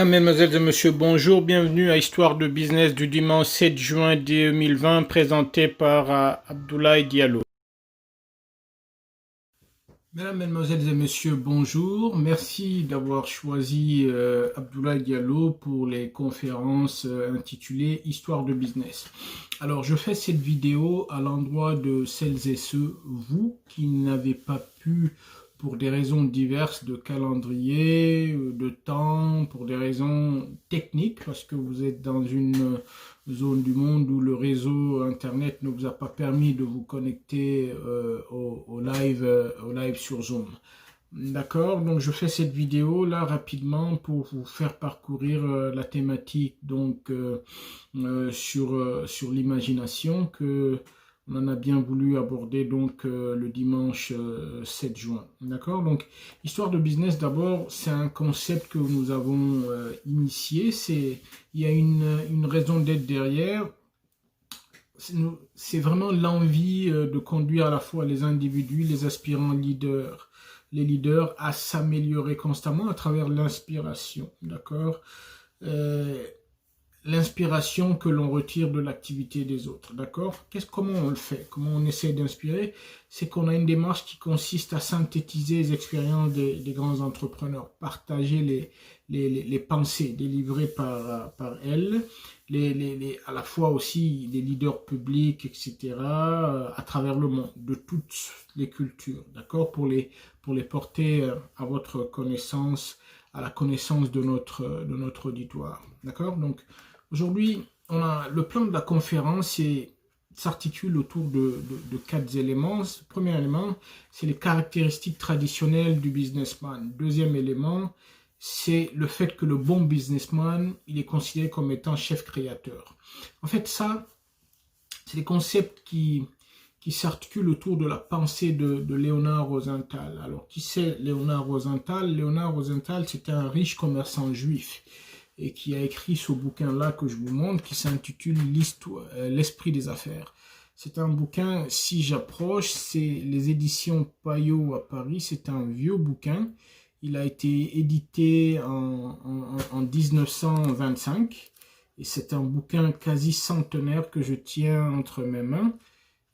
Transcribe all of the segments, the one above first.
Mesdemoiselles et messieurs, bonjour, bienvenue à Histoire de business du dimanche 7 juin 2020, présenté par Abdoulaye Diallo. Mesdames, Mesdemoiselles et messieurs, bonjour. Merci d'avoir choisi Abdoulaye Diallo pour les conférences intitulées Histoire de business. Alors, je fais cette vidéo à l'endroit de celles et ceux, vous, qui n'avez pas pu, pour des raisons diverses de calendrier, de temps, pour des raisons techniques, parce que vous êtes dans une zone du monde où le réseau Internet ne vous a pas permis de vous connecter au live sur Zoom. D'accord, donc je fais cette vidéo là rapidement pour vous faire parcourir la thématique donc sur l'imagination que on en a bien voulu aborder donc le dimanche 7 juin. D'accord, donc histoire de business d'abord, c'est un concept que nous avons initié, il y a une raison d'être derrière. C'est vraiment l'envie de conduire à la fois les individus, les aspirants leaders, les leaders à s'améliorer constamment à travers l'inspiration, d'accord, l'inspiration que l'on retire de l'activité des autres, d'accord. Comment on le fait? Comment on essaie d'inspirer? C'est qu'on a une démarche qui consiste à synthétiser les expériences des grands entrepreneurs, partager les pensées délivrées par elles, à la fois aussi des leaders publics, etc., à travers le monde, de toutes les cultures, d'accord, pour les porter à votre connaissance, à la connaissance de notre auditoire, d'accord. Donc, aujourd'hui, on a le plan de la conférence s'articule autour de quatre éléments. Le premier élément, c'est les caractéristiques traditionnelles du businessman. Deuxième élément, c'est le fait que le bon businessman, il est considéré comme étant chef créateur. En fait, ça, c'est des concepts qui s'articulent autour de la pensée de Léonard Rosenthal. Alors, qui c'est Léonard Rosenthal? Léonard Rosenthal, c'était un riche commerçant juif et qui a écrit ce bouquin-là que je vous montre, qui s'intitule L'esprit des affaires. C'est un bouquin, si j'approche, c'est les éditions Payot à Paris, c'est un vieux bouquin. Il a été édité en 1925 et c'est un bouquin quasi centenaire que je tiens entre mes mains.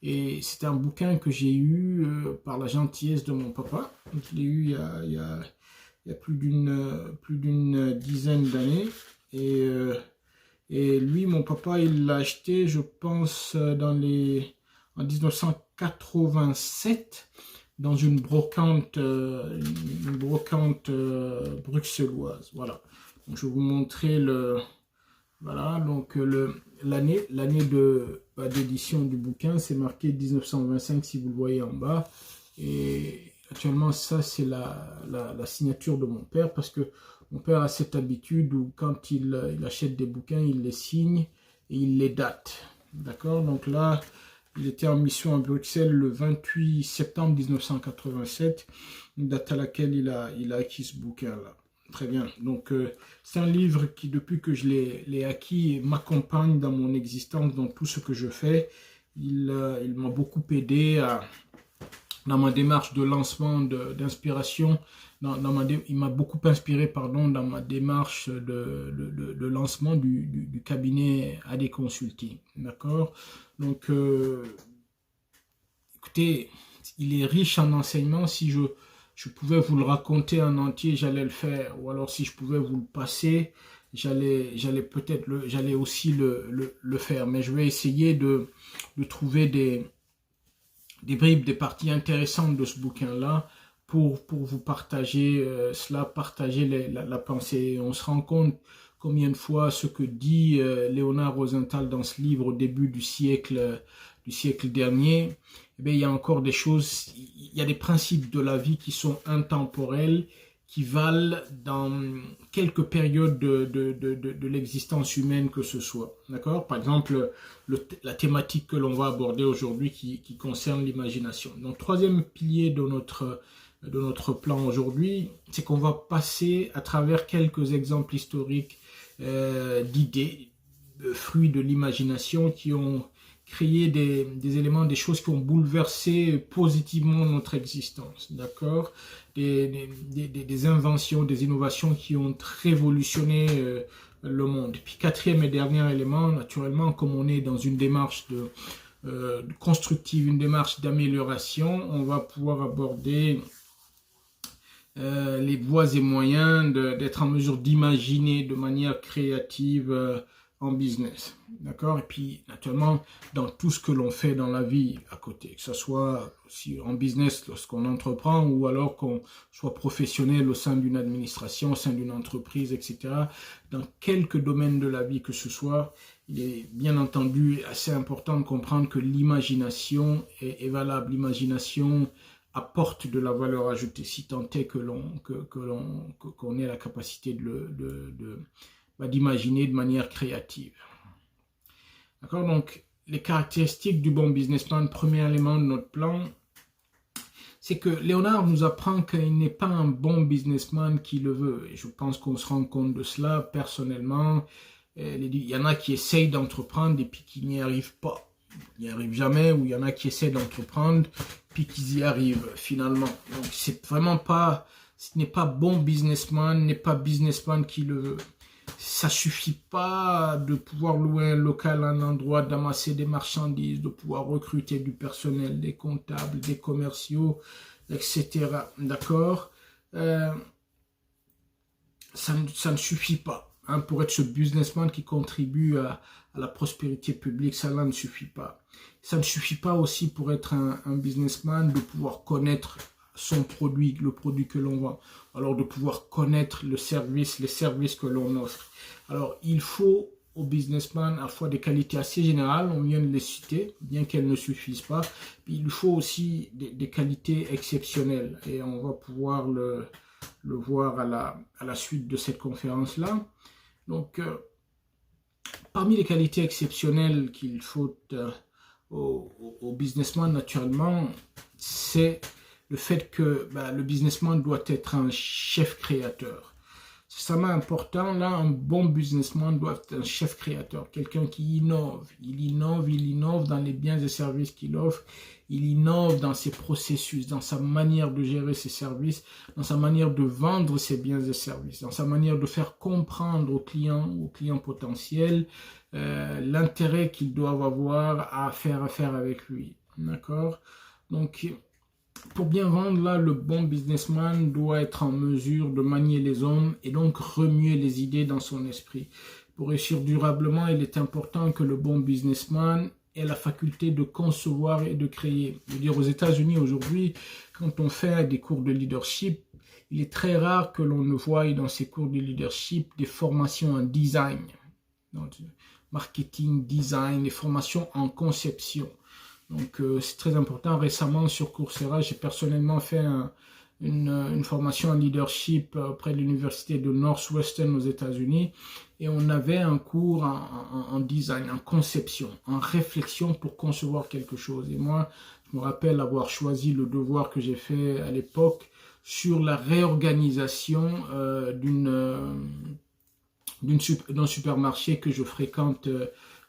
Et c'est un bouquin que j'ai eu par la gentillesse de mon papa. Donc, je l'ai eu il y a plus d'une dizaine d'années. Et lui, mon papa, il l'a acheté, je pense, en 1987, dans une brocante bruxelloise. Voilà. Donc, je vais vous montrer voilà, donc l'année d'édition du bouquin, c'est marqué 1925 si vous le voyez en bas. Et actuellement, ça c'est la signature de mon père, parce que mon père a cette habitude où quand il achète des bouquins, il les signe et il les date. D'accord? Donc là, il était en mission à Bruxelles le 28 septembre 1987, une date à laquelle il a acquis ce bouquin-là. Très bien. Donc, c'est un livre qui, depuis que je l'ai acquis, m'accompagne dans mon existence, dans tout ce que je fais. Il m'a beaucoup aidé dans ma démarche de lancement, d'inspiration. Il m'a beaucoup inspiré, pardon, dans ma démarche de lancement du cabinet AD Consulting. D'accord? Donc, écoutez, il est riche en enseignements. Si je pouvais vous le raconter en entier, j'allais le faire. Ou alors si je pouvais vous le passer, j'allais aussi le faire. Mais je vais essayer de trouver des bribes, des parties intéressantes de ce bouquin-là pour vous partager cela, partager la pensée. On se rend compte combien de fois ce que dit Léonard Rosenthal dans ce livre au début du siècle dernier, eh bien, il y a encore des choses, il y a des principes de la vie qui sont intemporels, qui valent dans quelques périodes de l'existence humaine que ce soit. D'accord? Par exemple, la thématique que l'on va aborder aujourd'hui qui concerne l'imagination. Donc, troisième pilier de notre plan aujourd'hui, c'est qu'on va passer à travers quelques exemples historiques d'idées, fruits de l'imagination qui ont créer des éléments, des choses qui ont bouleversé positivement notre existence, d'accord? Des inventions, des innovations qui ont révolutionné le monde. Puis quatrième et dernier élément, naturellement, comme on est dans une démarche constructive, une démarche d'amélioration, on va pouvoir aborder les voies et moyens d'être en mesure d'imaginer de manière créative en business, d'accord? Et puis, naturellement, dans tout ce que l'on fait dans la vie à côté, que ce soit aussi en business lorsqu'on entreprend ou alors qu'on soit professionnel au sein d'une administration, au sein d'une entreprise, etc. Dans quelques domaines de la vie que ce soit, il est bien entendu assez important de comprendre que l'imagination est valable. L'imagination apporte de la valeur ajoutée, si tant est qu'on ait la capacité d'imaginer de manière créative. D'accord? Donc, les caractéristiques du bon businessman, premier élément de notre plan, c'est que Léonard nous apprend qu'il n'est pas un bon businessman qui le veut. Et je pense qu'on se rend compte de cela personnellement. Il y en a qui essayent d'entreprendre et puis qui n'y arrivent pas. Ils n'y arrivent jamais, ou il y en a qui essaient d'entreprendre puis qu'ils y arrivent finalement. Donc c'est vraiment pas, ce n'est pas bon businessman, n'est pas businessman qui le veut. Ça suffit pas de pouvoir louer un local, un endroit, d'amasser des marchandises, de pouvoir recruter du personnel, des comptables, des commerciaux, etc. D'accord? Ça ne suffit pas. Hein, pour être ce businessman qui contribue à la prospérité publique, ça là ne suffit pas. Ça ne suffit pas aussi pour être un businessman de pouvoir connaître son produit, le produit que l'on vend. Alors de pouvoir connaître les services que l'on offre. Alors il faut au businessman à la fois des qualités assez générales, on vient de les citer, bien qu'elles ne suffisent pas. Puis il faut aussi des qualités exceptionnelles et on va pouvoir le voir à la suite de cette conférence-là. Donc, parmi les qualités exceptionnelles qu'il faut au businessman, naturellement, c'est le fait que le businessman doit être un chef créateur. C'est extrêmement important. Là, un bon businessman doit être un chef créateur, quelqu'un qui innove. Il innove dans les biens et services qu'il offre. Il innove dans ses processus, dans sa manière de gérer ses services, dans sa manière de vendre ses biens et services, dans sa manière de faire comprendre aux clients potentiels, l'intérêt qu'ils doivent avoir à faire affaire avec lui. D'accord? Donc, pour bien vendre, là, le bon businessman doit être en mesure de manier les hommes et donc remuer les idées dans son esprit. Pour réussir durablement, il est important que le bon businessman ait la faculté de concevoir et de créer. Je veux dire, aux États-Unis aujourd'hui, quand on fait des cours de leadership, il est très rare que l'on ne voie dans ces cours de leadership des formations en design, donc marketing, design, des formations en conception. Donc, c'est très important. Récemment, sur Coursera, j'ai personnellement fait une formation en leadership auprès de l'université de Northwestern aux États-Unis. Et on avait un cours en design, en conception, en réflexion pour concevoir quelque chose. Et moi, je me rappelle avoir choisi le devoir que j'ai fait à l'époque sur la réorganisation d'un supermarché que je fréquente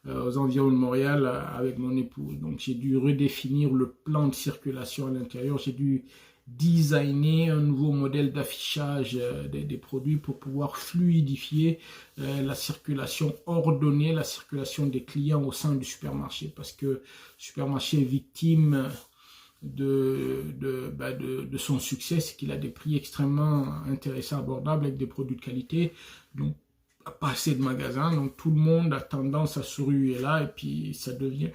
aux environs de Montréal avec mon épouse. Donc j'ai dû redéfinir le plan de circulation à l'intérieur, j'ai dû designer un nouveau modèle d'affichage des produits pour pouvoir fluidifier la circulation, ordonner la circulation des clients au sein du supermarché, parce que le supermarché est victime de son succès, c'est qu'il a des prix extrêmement intéressants, abordables, avec des produits de qualité, donc pas assez de magasins, donc tout le monde a tendance à se ruer là, et puis ça devient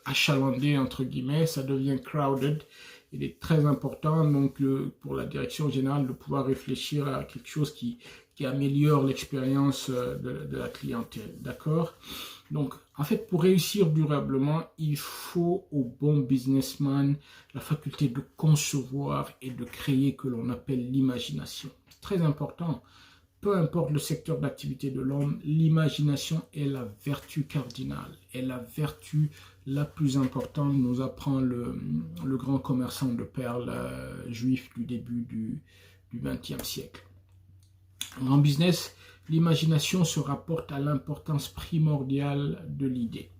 achalandé, entre guillemets, ça devient crowded. Il est très important donc pour la direction générale de pouvoir réfléchir à quelque chose qui améliore l'expérience de la clientèle, d'accord? Donc, en fait, pour réussir durablement, il faut au bon businessman la faculté de concevoir et de créer, que l'on appelle l'imagination. C'est très important. Peu importe le secteur d'activité de l'homme, l'imagination est la vertu cardinale, est la vertu la plus importante, nous apprend le grand commerçant de perles juif du début du XXe siècle. En business, l'imagination se rapporte à l'importance primordiale de l'idée.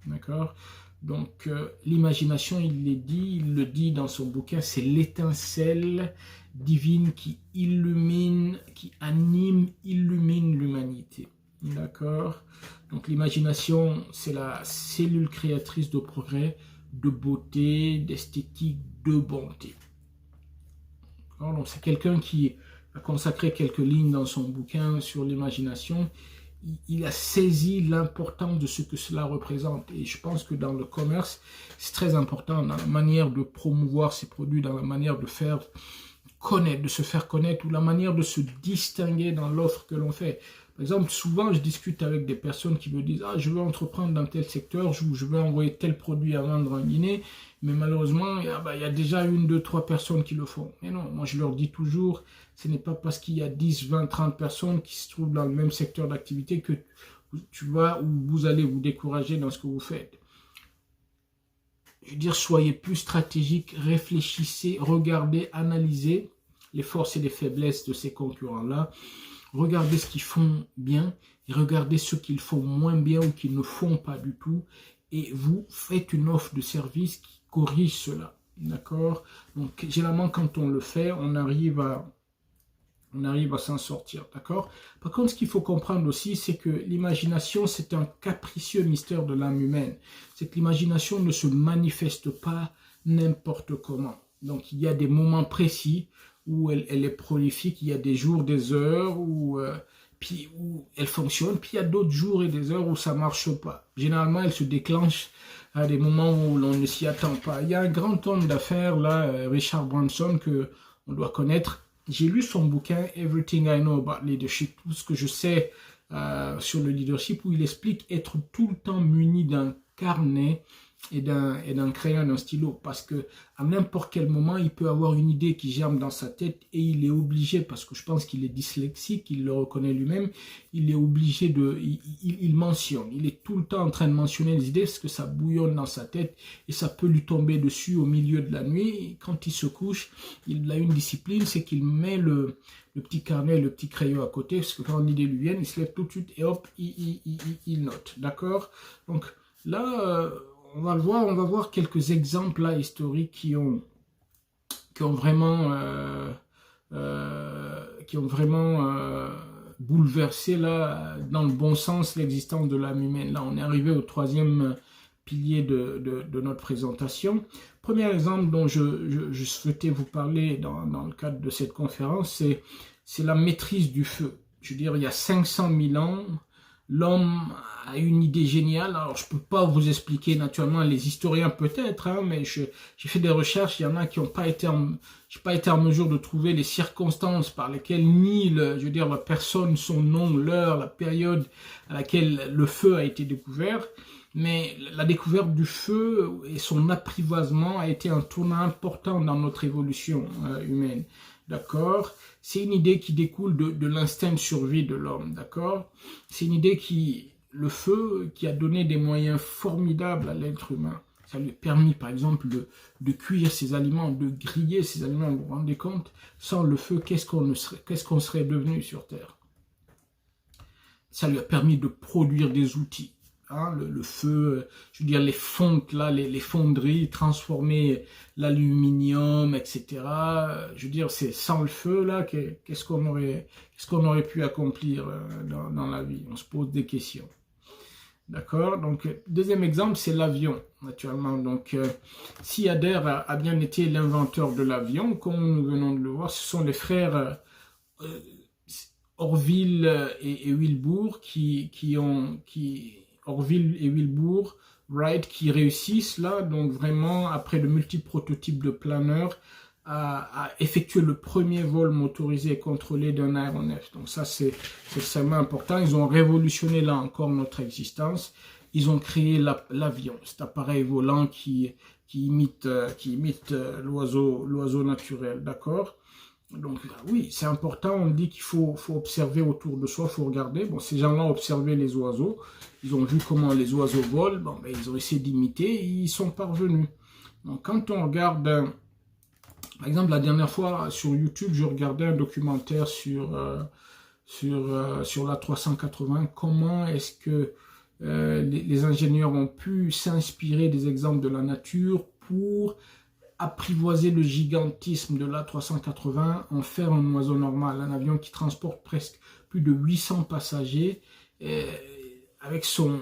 D'accord? Donc, l'imagination, il le dit dans son bouquin, c'est l'étincelle divine qui illumine, qui anime, illumine l'humanité. D'accord? Donc, l'imagination, c'est la cellule créatrice de progrès, de beauté, d'esthétique, de bonté. Donc, c'est quelqu'un qui a consacré quelques lignes dans son bouquin sur l'imagination. Il a saisi l'importance de ce que cela représente. Et je pense que dans le commerce, c'est très important dans la manière de promouvoir ses produits, dans la manière de faire connaître, de se faire connaître, ou la manière de se distinguer dans l'offre que l'on fait. Par exemple, souvent, je discute avec des personnes qui me disent « Ah, je veux entreprendre dans tel secteur, je veux envoyer tel produit à vendre en Guinée, mais malheureusement, il y a déjà 1, 2, 3 personnes qui le font. » Mais non, moi je leur dis toujours, ce n'est pas parce qu'il y a 10, 20, 30 personnes qui se trouvent dans le même secteur d'activité que vous allez vous décourager dans ce que vous faites. Je veux dire, soyez plus stratégique, réfléchissez, regardez, analysez les forces et les faiblesses de ces concurrents-là. Regardez ce qu'ils font bien et regardez ce qu'ils font moins bien ou qu'ils ne font pas du tout. Et vous faites une offre de service qui corrige cela. D'accord? Donc, généralement, quand on le fait, on arrive à s'en sortir. D'accord? Par contre, ce qu'il faut comprendre aussi, c'est que l'imagination, c'est un capricieux mystère de l'âme humaine. C'est que l'imagination ne se manifeste pas n'importe comment. Donc, il y a des moments précis où elle est prolifique, il y a des jours, des heures où elle fonctionne, puis il y a d'autres jours et des heures où ça ne marche pas. Généralement, elle se déclenche à des moments où l'on ne s'y attend pas. Il y a un grand homme d'affaires, là, Richard Branson, que on doit connaître. J'ai lu son bouquin « Everything I Know About Leadership », tout ce que je sais sur le leadership, où il explique être tout le temps muni d'un carnet et d'un crayon, d'un stylo, parce que à n'importe quel moment, il peut avoir une idée qui germe dans sa tête et il est obligé, parce que je pense qu'il est dyslexique, il le reconnaît lui-même, il est obligé il mentionne, il est tout le temps en train de mentionner les idées parce que ça bouillonne dans sa tête et ça peut lui tomber dessus au milieu de la nuit. Et quand il se couche, il a une discipline, c'est qu'il met le petit carnet, le petit crayon à côté, parce que quand l'idée lui vient, il se lève tout de suite et hop, il note, d'accord? Donc là, on va voir quelques exemples là, historiques qui ont vraiment bouleversé là, dans le bon sens l'existence de l'âme humaine. Là, on est arrivé au troisième pilier de notre présentation. Premier exemple dont je souhaitais vous parler dans le cadre de cette conférence, c'est la maîtrise du feu. Je veux dire, il y a 500 000 ans, l'homme a une idée géniale. Alors, je ne peux pas vous expliquer, naturellement, les historiens peut-être, hein, mais j'ai fait des recherches, il y en a qui n'ont pas été en mesure de trouver les circonstances par lesquelles ni la personne, son nom, l'heure, la période à laquelle le feu a été découvert. Mais la découverte du feu et son apprivoisement a été un tournant important dans notre évolution humaine. D'accord? C'est une idée qui découle de l'instinct de survie de l'homme. D'accord? C'est une idée le feu, qui a donné des moyens formidables à l'être humain. Ça lui a permis, par exemple, de cuire ses aliments, de griller ses aliments. Vous vous rendez compte? Sans le feu, qu'est-ce qu'on serait devenu sur Terre? Ça lui a permis de produire des outils. Hein, le feu, je veux dire les fontes là, les fonderies, transformer l'aluminium, etc. Je veux dire, c'est sans le feu là, qu'est-ce qu'on aurait pu accomplir dans la vie? On se pose des questions. D'accord? Donc, deuxième exemple, c'est l'avion, naturellement. Donc, Siader a bien été l'inventeur de l'avion, comme nous venons de le voir. Ce sont les frères Orville et Wilbur Orville et Wilbur Wright qui réussissent là, donc vraiment après de multiples prototypes de planeurs, à effectuer le premier vol motorisé et contrôlé d'un aéronef. Donc ça c'est extrêmement important. Ils ont révolutionné là encore notre existence. Ils ont créé l'avion, cet appareil volant qui imite l'oiseau naturel, d'accord? Donc oui, c'est important, on dit qu'il faut observer autour de soi, il faut regarder. Bon, ces gens-là ont observé les oiseaux, ils ont vu comment les oiseaux volent, bon, ben, ils ont essayé d'imiter et ils sont parvenus. Donc quand on regarde, par exemple la dernière fois sur YouTube, je regardais un documentaire sur l'A380, comment est-ce que les ingénieurs ont pu s'inspirer des exemples de la nature pour apprivoiser le gigantisme de l'A380, en faire un oiseau normal, un avion qui transporte presque plus de 800 passagers, avec son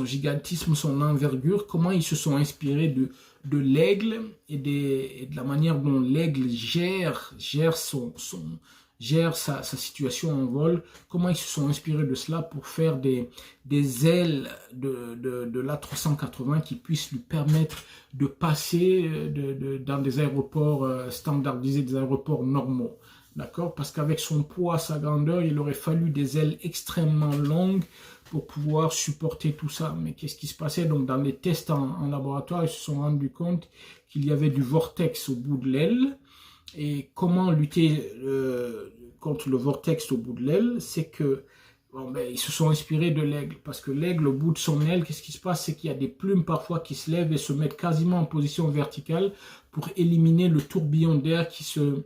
gigantisme, son envergure. Comment ils se sont inspirés de l'aigle et de la manière dont l'aigle gère sa situation en vol, comment ils se sont inspirés de cela pour faire des ailes de l'A380 qui puissent lui permettre de passer dans des aéroports standardisés, des aéroports normaux. D'accord? Parce qu'avec son poids, sa grandeur, il aurait fallu des ailes extrêmement longues pour pouvoir supporter tout ça. Mais qu'est-ce qui se passait? Donc, dans les tests en laboratoire, ils se sont rendus compte qu'il y avait du vortex au bout de l'aile. Et comment lutter contre le vortex au bout de l'aile? C'est que ils se sont inspirés de l'aigle, parce que l'aigle, au bout de son aile, qu'est-ce qui se passe? C'est qu'il y a des plumes parfois qui se lèvent et se mettent quasiment en position verticale pour éliminer le tourbillon d'air qui se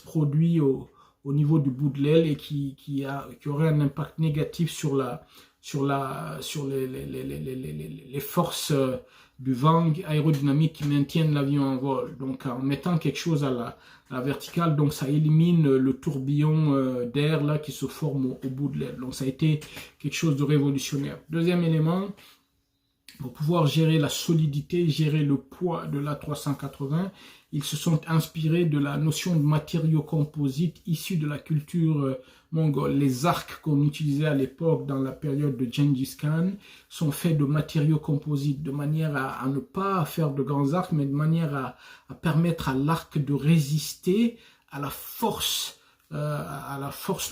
produit au niveau du bout de l'aile et qui aurait un impact négatif sur les forces du vent aérodynamique qui maintiennent l'avion en vol. Donc en mettant quelque chose à la verticale, donc ça élimine le tourbillon d'air là qui se forme au bout de l'aile. Donc ça a été quelque chose de révolutionnaire. Deuxième élément, pour pouvoir gérer la solidité, gérer le poids de l'A380, ils se sont inspirés de la notion de matériaux composites issus de la culture mongole. Les arcs qu'on utilisait à l'époque dans la période de Gengis Khan sont faits de matériaux composites, de manière à ne pas faire de grands arcs, mais de manière à permettre à l'arc de résister à la force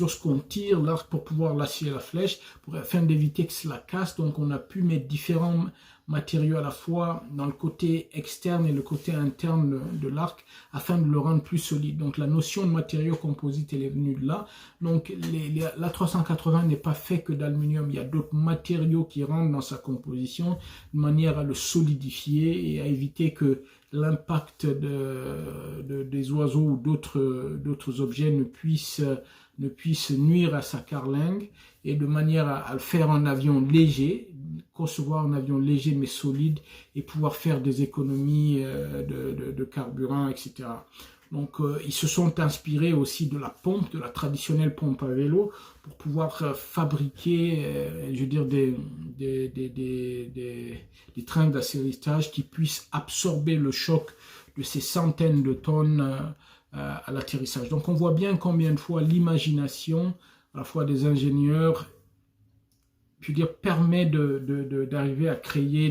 lorsqu'on tire l'arc pour pouvoir lâcher la flèche, afin d'éviter que cela casse. Donc on a pu mettre différents matériaux à la fois dans le côté externe et le côté interne de l'arc afin de le rendre plus solide. Donc la notion de matériaux composites, elle est venue de là. Donc l'A380 n'est pas fait que d'aluminium, il y a d'autres matériaux qui rentrent dans sa composition de manière à le solidifier et à éviter que l'impact des oiseaux ou d'autres objets ne puisse nuire à sa carlingue, et de manière à le faire un avion léger, concevoir un avion léger mais solide et pouvoir faire des économies de carburant, etc. Donc ils se sont inspirés aussi de la pompe, de la traditionnelle pompe à vélo, pour pouvoir fabriquer je veux dire des trains d'atterrissage qui puissent absorber le choc de ces centaines de tonnes à l'atterrissage. Donc on voit bien combien de fois l'imagination à la fois des ingénieurs, je veux dire, permet d'arriver à créer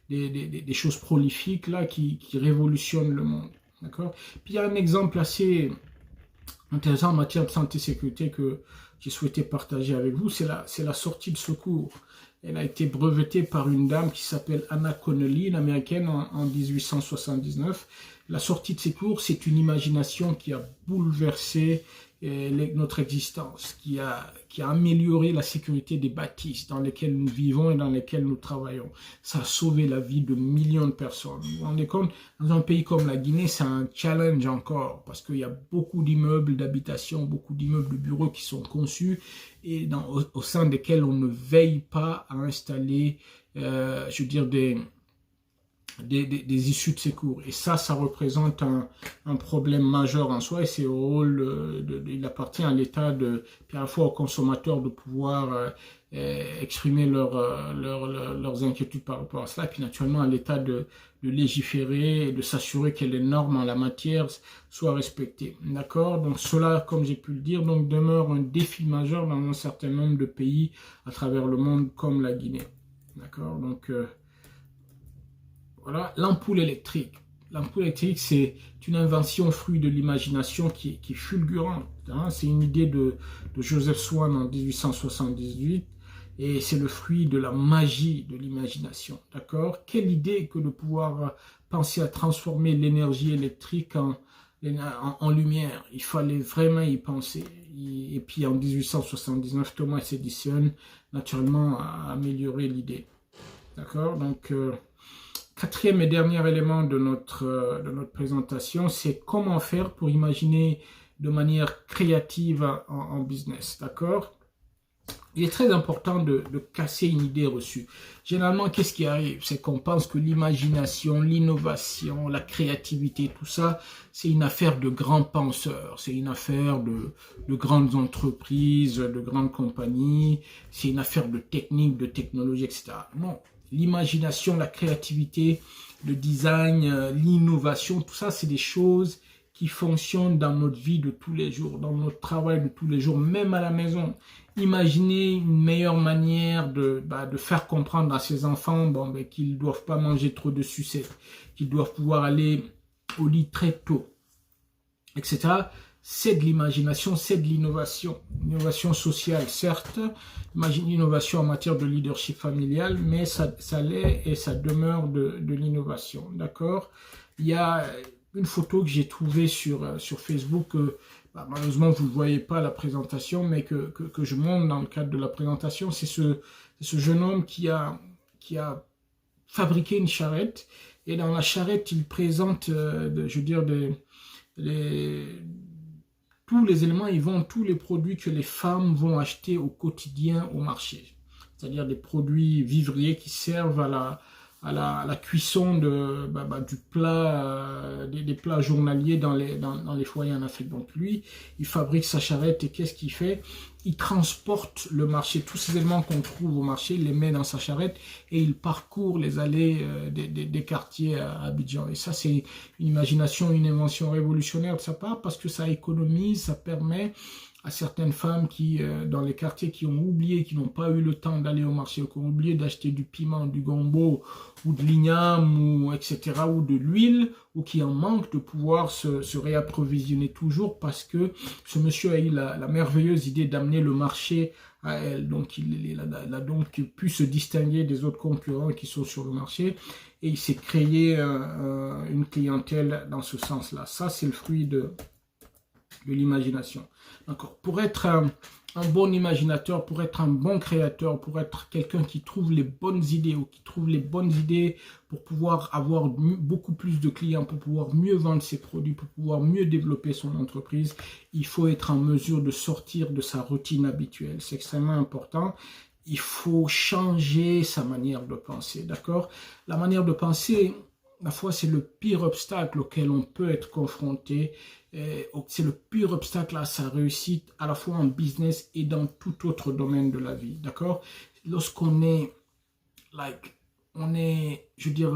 des choses prolifiques là qui révolutionnent le monde. D'accord? Puis il y a un exemple assez intéressant en matière de santé et sécurité que j'ai souhaité partager avec vous, c'est la sortie de secours. Elle a été brevetée par une dame qui s'appelle Anna Connolly, une américaine, en 1879. La sortie de secours, c'est une imagination qui a bouleversé notre existence, qui a amélioré la sécurité des bâtisses dans lesquelles nous vivons et dans lesquelles nous travaillons. Ça a sauvé la vie de millions de personnes. Vous vous rendez compte, dans un pays comme la Guinée, c'est un challenge encore, parce qu'il y a beaucoup d'immeubles d'habitation, beaucoup d'immeubles de bureaux qui sont conçus et au sein desquels on ne veille pas à installer, je veux dire, des issues de secours. Et ça représente un problème majeur en soi, et c'est au rôle, il appartient à l'État, puis à la fois aux consommateurs de pouvoir exprimer leurs inquiétudes par rapport à cela, et puis naturellement à l'État de légiférer et de s'assurer que les normes en la matière soient respectées. D'accord? Donc cela, comme j'ai pu le dire, donc demeure un défi majeur dans un certain nombre de pays à travers le monde, comme la Guinée. D'accord? Donc voilà, l'ampoule électrique. L'ampoule électrique, c'est une invention fruit de l'imagination qui est fulgurante. Hein. C'est une idée de Joseph Swan en 1878, et c'est le fruit de la magie de l'imagination. D'accord? Quelle idée que de pouvoir penser à transformer l'énergie électrique en lumière. Il fallait vraiment y penser. Et puis en 1879, Thomas Edison, naturellement, a amélioré l'idée. D'accord? Donc quatrième et dernier élément de notre présentation, c'est comment faire pour imaginer de manière créative en business, d'accord? Il est très important de casser une idée reçue. Généralement, qu'est-ce qui arrive? C'est qu'on pense que l'imagination, l'innovation, la créativité, tout ça, c'est une affaire de grands penseurs, c'est une affaire de grandes entreprises, de grandes compagnies, c'est une affaire de technique, de technologie, etc. Non, l'imagination, la créativité, le design, l'innovation, tout ça, c'est des choses qui fonctionnent dans notre vie de tous les jours, dans notre travail de tous les jours, même à la maison. Imaginez une meilleure manière de faire comprendre à ses enfants qu'ils ne doivent pas manger trop de sucette, qu'ils doivent pouvoir aller au lit très tôt, etc. C'est de l'imagination, c'est de l'innovation. Innovation sociale, certes, l'innovation en matière de leadership familial, mais ça l'est et ça demeure de l'innovation, d'accord? Il y a une photo que j'ai trouvée sur Facebook, malheureusement vous ne voyez pas la présentation, mais que je montre dans le cadre de la présentation, c'est ce jeune homme qui a fabriqué une charrette, et dans la charrette il présente, je veux dire, tous les éléments, tous les produits que les femmes vont acheter au quotidien au marché. C'est-à-dire des produits vivriers qui servent à la cuisson du plat, des plats journaliers dans les foyers en Afrique. Donc lui, il fabrique sa charrette et qu'est-ce qu'il fait? Il transporte le marché, tous ces éléments qu'on trouve au marché, il les met dans sa charrette et il parcourt les allées des quartiers à Abidjan. Et ça, c'est une imagination, une invention révolutionnaire de sa part parce que ça économise, ça permet à certaines femmes qui, dans les quartiers, qui ont oublié, qui n'ont pas eu le temps d'aller au marché, qui ont oublié d'acheter du piment, du gombo, ou de l'igname, ou etc., ou de l'huile, ou qui en manquent, de pouvoir se réapprovisionner toujours parce que ce monsieur a eu la merveilleuse idée d'amener le marché à elle. Donc, il a donc pu se distinguer des autres concurrents qui sont sur le marché et il s'est créé une clientèle dans ce sens-là. Ça, c'est le fruit de l'imagination. Pour être un bon imaginateur, pour être un bon créateur, pour être quelqu'un qui trouve les bonnes idées ou qui trouve les bonnes idées pour pouvoir avoir beaucoup plus de clients, pour pouvoir mieux vendre ses produits, pour pouvoir mieux développer son entreprise, il faut être en mesure de sortir de sa routine habituelle. C'est extrêmement important. Il faut changer sa manière de penser, d'accord? La manière de penser, la foi, c'est le pire obstacle auquel on peut être confronté. C'est le pire obstacle à sa réussite, à la fois en business et dans tout autre domaine de la vie, d'accord? Lorsqu'on est, je veux dire,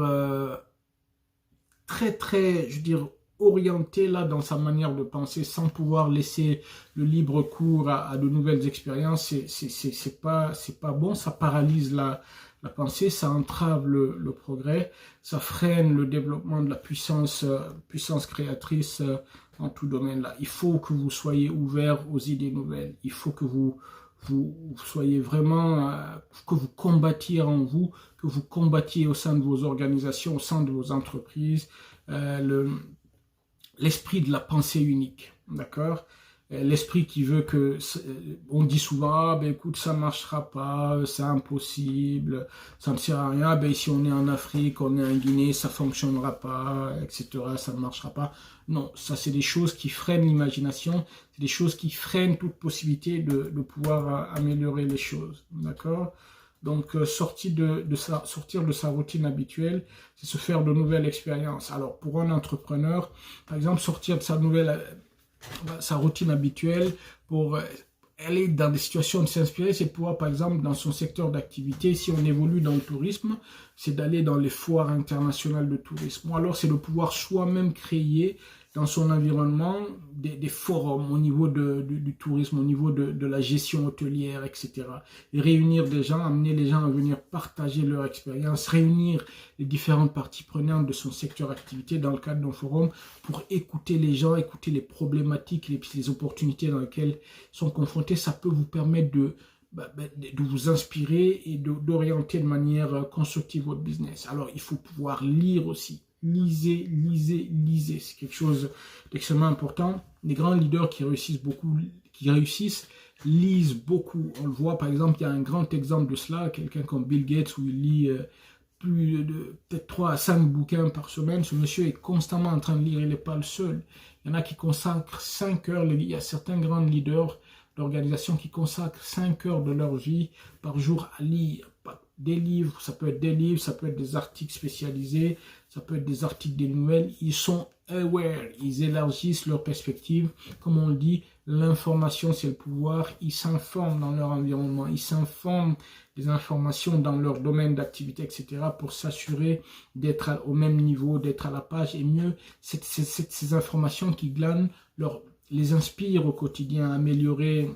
très, je veux dire, orienté là dans sa manière de penser, sans pouvoir laisser le libre cours à de nouvelles expériences, c'est pas bon, ça paralyse la pensée, ça entrave le progrès, ça freine le développement de la puissance créatrice en tout domaine là. Il faut que vous soyez ouvert aux idées nouvelles, il faut que vous soyez vraiment, que vous combattiez en vous, que vous combattiez au sein de vos organisations, au sein de vos entreprises, l'esprit de la pensée unique, d'accord? L'esprit qui veut que, on dit souvent, écoute, ça ne marchera pas, c'est impossible, ça ne sert à rien, ici on est en Afrique, on est en Guinée, ça ne fonctionnera pas, etc., ça ne marchera pas. Non, ça c'est des choses qui freinent l'imagination, c'est des choses qui freinent toute possibilité de pouvoir améliorer les choses, d'accord? Donc, sortir de sa routine habituelle, c'est se faire de nouvelles expériences. Alors, pour un entrepreneur, par exemple, sortir de sa routine habituelle pour aller dans des situations de s'inspirer, c'est pouvoir, par exemple, dans son secteur d'activité, si on évolue dans le tourisme, c'est d'aller dans les foires internationales de tourisme. Ou alors, c'est de pouvoir soi-même créer dans son environnement des forums au niveau du tourisme, au niveau de la gestion hôtelière, etc. Et réunir des gens, amener les gens à venir partager leur expérience, réunir les différentes parties prenantes de son secteur d'activité dans le cadre d'un forum pour écouter les gens, écouter les problématiques, les opportunités dans lesquelles ils sont confrontés. Ça peut vous permettre de vous inspirer et d'orienter de manière constructive votre business. Alors, il faut pouvoir lire aussi. Lisez. C'est quelque chose d'extrêmement important. Les grands leaders qui réussissent lisent beaucoup. On le voit, par exemple, il y a un grand exemple de cela, quelqu'un comme Bill Gates, où il lit plus de peut-être 3 à 5 bouquins par semaine. Ce monsieur est constamment en train de lire, il n'est pas le seul. Il y en a qui consacrent 5 heures. Il y a certains grands leaders d'organisations qui consacrent 5 heures de leur vie par jour à lire des livres, ça peut être des livres, ça peut être des articles spécialisés, ça peut être des articles, des nouvelles. Ils sont aware, ils élargissent leur perspective. Comme on le dit, l'information c'est le pouvoir. Ils s'informent dans leur environnement, ils s'informent des informations dans leur domaine d'activité, etc. pour s'assurer d'être au même niveau, d'être à la page et mieux. Ces informations qui glanent les inspirent au quotidien à améliorer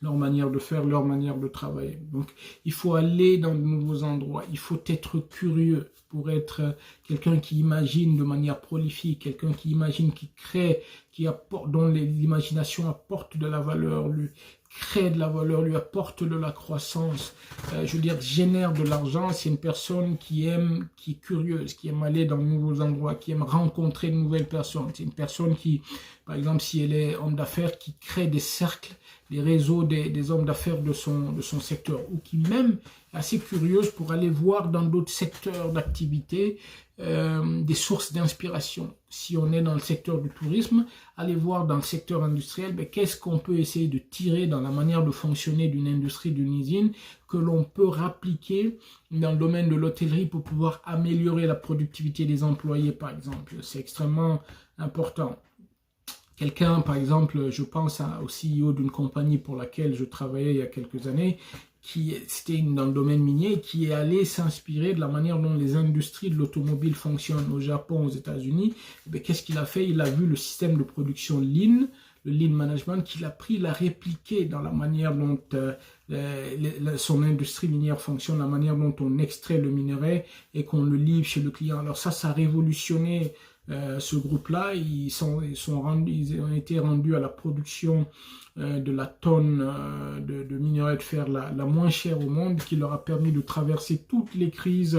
leur manière de faire, leur manière de travailler. Donc, il faut aller dans de nouveaux endroits. Il faut être curieux pour être quelqu'un qui imagine de manière prolifique, quelqu'un qui imagine, qui crée, qui apporte, dont l'imagination apporte de la valeur, lui crée de la valeur, lui apporte de la croissance, je veux dire, génère de l'argent. C'est une personne qui aime, qui est curieuse, qui aime aller dans de nouveaux endroits, qui aime rencontrer de nouvelles personnes. C'est une personne qui, par exemple, si elle est homme d'affaires, qui crée des cercles, des réseaux des hommes d'affaires de son secteur, ou qui même est assez curieuse pour aller voir dans d'autres secteurs d'activité des sources d'inspiration. Si on est dans le secteur du tourisme, aller voir dans le secteur industriel, qu'est-ce qu'on peut essayer de tirer dans la manière de fonctionner d'une industrie, d'une usine, que l'on peut rappliquer dans le domaine de l'hôtellerie pour pouvoir améliorer la productivité des employés, par exemple. C'est extrêmement important. Quelqu'un, par exemple, je pense au CEO d'une compagnie pour laquelle je travaillais il y a quelques années, c'était dans le domaine minier, qui est allé s'inspirer de la manière dont les industries de l'automobile fonctionnent au Japon, aux États-Unis. Qu'est-ce qu'il a fait? Il a vu le système de production Lean, le Lean Management, qu'il a pris, l'a répliqué dans la manière dont son industrie minière fonctionne, la manière dont on extrait le minerai et qu'on le livre chez le client. Alors ça a révolutionné ce groupe-là. Ils ont été rendus à la production de la tonne de minerai de fer la moins chère au monde, qui leur a permis de traverser toutes les crises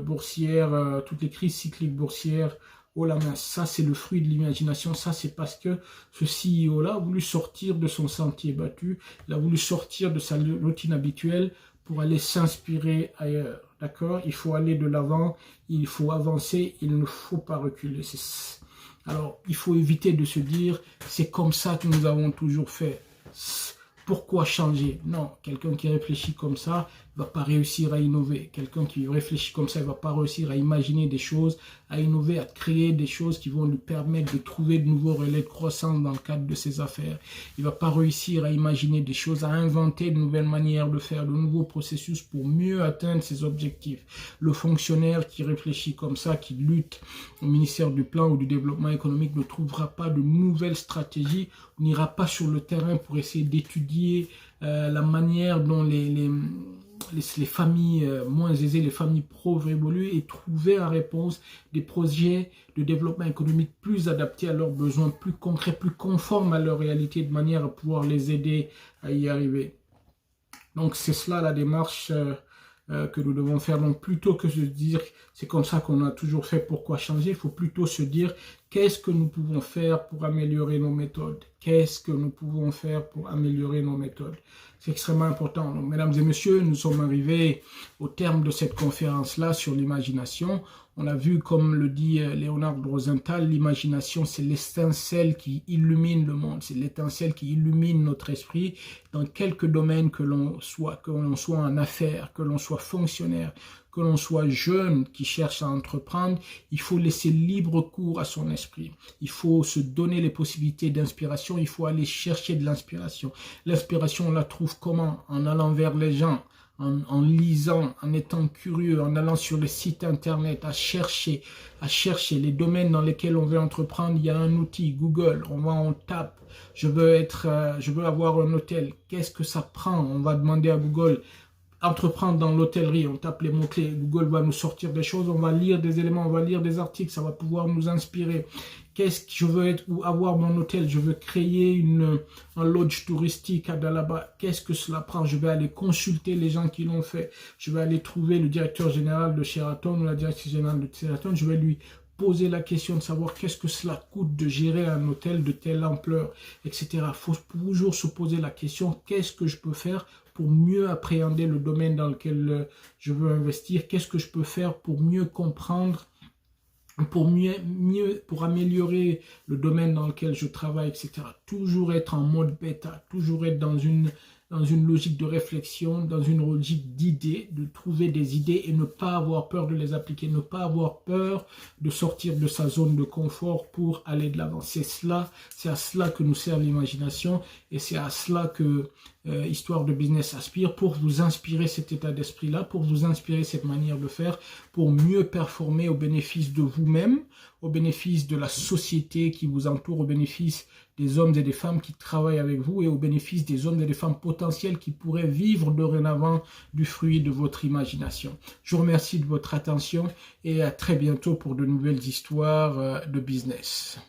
boursières, toutes les crises cycliques boursières. Oh la main, ça c'est le fruit de l'imagination. Ça c'est parce que ce CEO-là a voulu sortir de son sentier battu, il a voulu sortir de sa routine habituelle pour aller s'inspirer ailleurs. D'accord? Il faut aller de l'avant, il faut avancer, il ne faut pas reculer. Alors, il faut éviter de se dire, c'est comme ça que nous avons toujours fait. Pourquoi changer? Non, quelqu'un qui réfléchit comme ça ne va pas réussir à innover. Quelqu'un qui réfléchit comme ça ne va pas réussir à imaginer des choses, à innover, à créer des choses qui vont lui permettre de trouver de nouveaux relais de croissance dans le cadre de ses affaires. Il ne va pas réussir à imaginer des choses, à inventer de nouvelles manières de faire, de nouveaux processus pour mieux atteindre ses objectifs. Le fonctionnaire qui réfléchit comme ça, qui lutte au ministère du Plan ou du Développement économique, ne trouvera pas de nouvelles stratégies, n'ira pas sur le terrain pour essayer d'étudier la manière dont les familles moins aisées, les familles pauvres évoluent, et trouver en réponse des projets de développement économique plus adaptés à leurs besoins, plus concrets, plus conformes à leur réalité, de manière à pouvoir les aider à y arriver. Donc c'est cela la démarche que nous devons faire. Donc plutôt que de se dire c'est comme ça qu'on a toujours fait, pourquoi changer, il faut plutôt se dire qu'est-ce que nous pouvons faire pour améliorer nos méthodes. Qu'est-ce que nous pouvons faire pour améliorer nos méthodes? C'est extrêmement important. Donc, mesdames et messieurs, nous sommes arrivés au terme de cette conférence-là sur l'imagination. On a vu, comme le dit Leonard Rosenthal, l'imagination, c'est l'étincelle qui illumine le monde. C'est l'étincelle qui illumine notre esprit dans quelques domaines que l'on soit en affaires, que l'on soit fonctionnaire, que l'on soit jeune qui cherche à entreprendre. Il faut laisser libre cours à son esprit. Il faut se donner les possibilités d'inspiration. Il faut aller chercher de l'inspiration. L'inspiration, on la trouve comment? En allant vers les gens, en lisant, en étant curieux, en allant sur les sites internet, à chercher les domaines dans lesquels on veut entreprendre. Il y a un outil, Google, on tape, je veux avoir un hôtel, qu'est-ce que ça prend? On va demander à Google, entreprendre dans l'hôtellerie, on tape les mots-clés, Google va nous sortir des choses, on va lire des éléments, on va lire des articles, ça va pouvoir nous inspirer. Qu'est-ce que je veux être ou avoir mon hôtel? Je veux créer un lodge touristique à Dalaba. Qu'est-ce que cela prend? Je vais aller consulter les gens qui l'ont fait. Je vais aller trouver le directeur général de Sheraton ou la directrice générale de Sheraton. Je vais lui poser la question de savoir qu'est-ce que cela coûte de gérer un hôtel de telle ampleur, etc. Il faut toujours se poser la question, qu'est-ce que je peux faire pour mieux appréhender le domaine dans lequel je veux investir? Qu'est-ce que je peux faire pour mieux comprendre pour améliorer le domaine dans lequel je travaille, etc. Toujours être en mode bêta, toujours être dans une logique de réflexion, dans une logique d'idées, de trouver des idées et ne pas avoir peur de les appliquer, ne pas avoir peur de sortir de sa zone de confort pour aller de l'avant. C'est à cela que nous sert l'imagination et c'est à cela que Histoire de Business aspire, pour vous inspirer cet état d'esprit-là, pour vous inspirer cette manière de faire, pour mieux performer au bénéfice de vous-même, au bénéfice de la société qui vous entoure, au bénéfice des hommes et des femmes qui travaillent avec vous et au bénéfice des hommes et des femmes potentiels qui pourraient vivre dorénavant du fruit de votre imagination. Je vous remercie de votre attention et à très bientôt pour de nouvelles histoires de business.